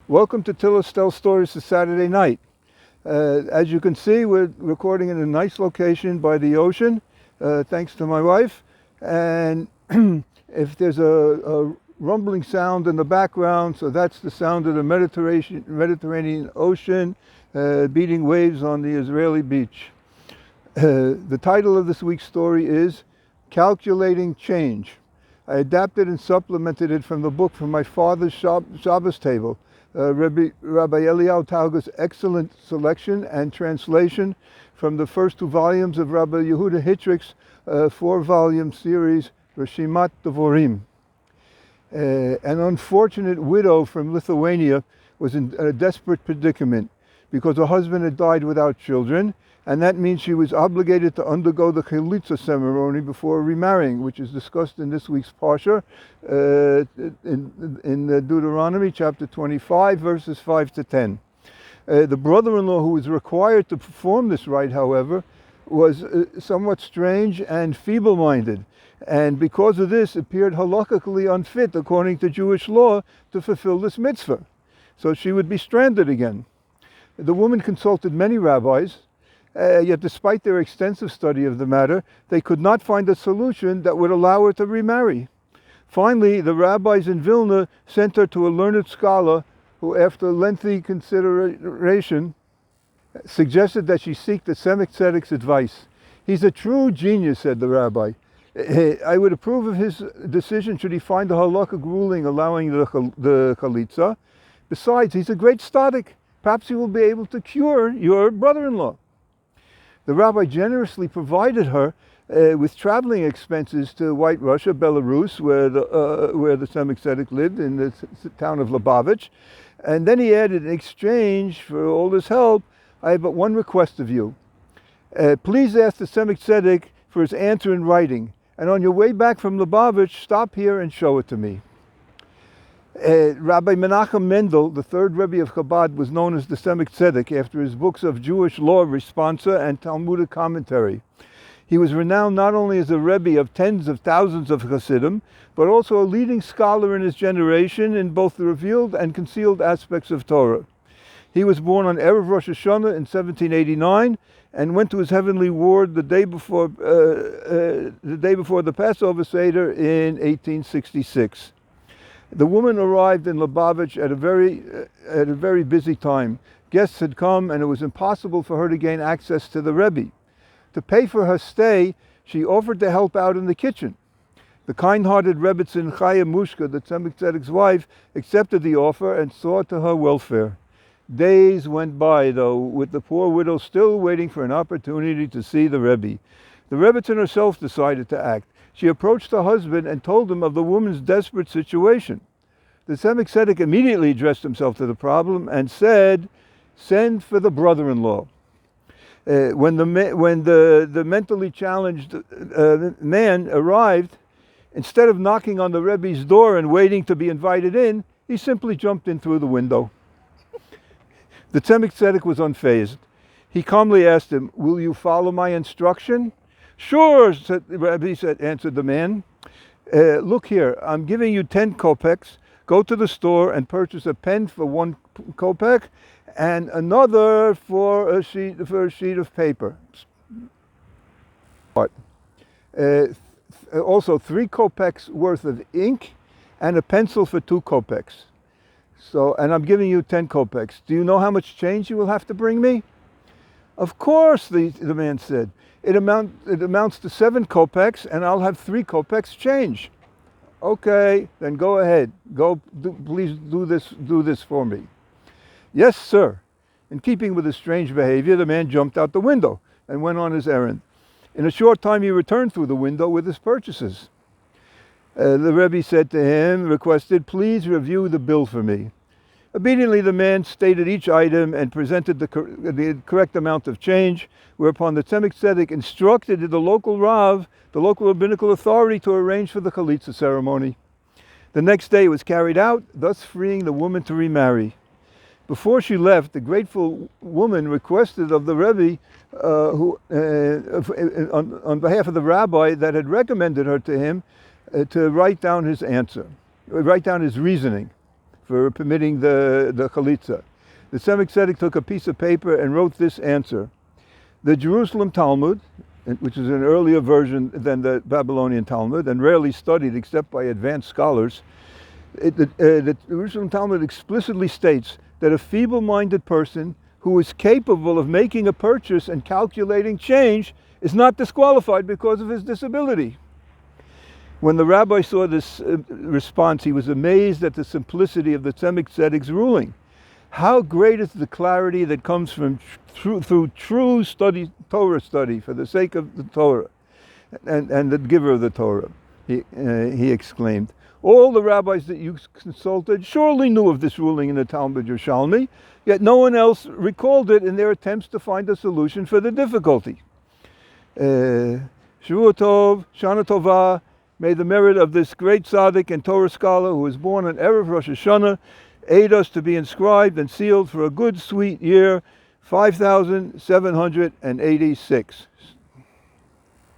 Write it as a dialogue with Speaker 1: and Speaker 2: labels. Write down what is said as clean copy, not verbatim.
Speaker 1: Welcome to Tillis Tell Stories for Saturday night. As you can see, we're recording in a nice location by the ocean, thanks to my wife. And if there's a rumbling sound in the background, so that's the sound of the Mediterranean Ocean beating waves on the Israeli beach. The title of this week's story is Calculating Change. I adapted and supplemented it from the book from my father's Shabbos table, Rabbi Eliyahu Tauga's excellent selection and translation from the first two volumes of Rabbi Yehuda Hitrick's four-volume series, Reshimat Devorim. An unfortunate widow from Lithuania was in a desperate predicament because her husband had died without children, and that means she was obligated to undergo the chalitza ceremony before remarrying, which is discussed in this week's parsha, in Deuteronomy chapter 25, verses 5 to 10. The brother-in-law who was required to perform this rite, however, was somewhat strange and feeble-minded, and because of this appeared halakhically unfit, according to Jewish law, to fulfill this mitzvah. So she would be stranded again. The woman consulted many rabbis, yet despite their extensive study of the matter, they could not find a solution that would allow her to remarry. Finally, the rabbis in Vilna sent her to a learned scholar who, after lengthy consideration, suggested that she seek the Tzemach Tzedek's advice. "He's a true genius," said the rabbi. "I would approve of his decision should he find a halakhic ruling allowing the chalitza. Besides, he's a great tzaddik. Perhaps he will be able to cure your brother-in-law." The rabbi generously provided her with traveling expenses to White Russia, Belarus, where the Tzemach Tzedek lived, in the town of Lubavitch. And then he added, "In exchange for all this help, I have but one request of you. Please ask the Tzemach Tzedek for his answer in writing, and on your way back from Lubavitch, stop here and show it to me." Rabbi Menachem Mendel, the third Rebbe of Chabad, was known as the Tzemach Tzedek after his books of Jewish law, responsa, and Talmudic commentary. He was renowned not only as a Rebbe of tens of thousands of Hasidim, but also a leading scholar in his generation in both the revealed and concealed aspects of Torah. He was born on Erev Rosh Hashanah in 1789 and went to his heavenly ward the day before the Passover Seder in 1866. The woman arrived in Lubavitch at a very busy time. Guests had come, and it was impossible for her to gain access to the Rebbe. To pay for her stay, she offered to help out in the kitchen. The kind-hearted Rebbetzin Chaya Mushka, the Tzemach Tzedek's wife, accepted the offer and saw to her welfare. Days went by, though, with the poor widow still waiting for an opportunity to see the Rebbe. The Rebbetzin herself decided to act. She approached her husband and told him of the woman's desperate situation. The Tzemach Tzedek immediately addressed himself to the problem and said, "Send for the brother-in-law." When the mentally challenged man arrived, instead of knocking on the Rebbe's door and waiting to be invited in, he simply jumped in through the window. The Tzemach Tzedek was unfazed. He calmly asked him, "Will you follow my instruction?" "Sure," answered the man. "Look here, I'm giving you 10 kopecks. Go to the store and purchase a pen for 1 kopeck and another for a sheet of paper. Also 3 kopecks worth of ink and a pencil for 2 kopecks. And I'm giving you 10 kopecks. Do you know how much change you will have to bring me?" "Of course," the man said. It amounts to 7 kopecks, and I'll have 3 kopecks change." "Okay, then go ahead. Please do this for me." "Yes, sir." In keeping with his strange behavior, the man jumped out the window and went on his errand. In a short time, he returned through the window with his purchases. The Rebbe requested, "Please review the bill for me." Obediently, the man stated each item and presented the correct amount of change, whereupon the Tzemach Tzedek instructed the local Rav, the local rabbinical authority, to arrange for the chalitza ceremony. The next day it was carried out, thus freeing the woman to remarry. Before she left, the grateful woman requested of the Rebbe, on behalf of the rabbi that had recommended her to him, to write down his reasoning. for permitting the chalitza. The Tzemach Tzedek took a piece of paper and wrote this answer. The Jerusalem Talmud, which is an earlier version than the Babylonian Talmud and rarely studied except by advanced scholars, the Jerusalem Talmud explicitly states that a feeble-minded person who is capable of making a purchase and calculating change is not disqualified because of his disability. When the rabbi saw this response, he was amazed at the simplicity of the Tzemach Tzedek's ruling. How great is the clarity that comes from through true study, Torah study, for the sake of the Torah and the giver of the Torah, he exclaimed. All the rabbis that you consulted surely knew of this ruling in the Talmud Yerushalmi, yet no one else recalled it in their attempts to find a solution for the difficulty. Shavua Tov, Shana Tova, may the merit of this great tzaddik and Torah scholar who was born on Erev Rosh Hashanah aid us to be inscribed and sealed for a good, sweet year, 5,786.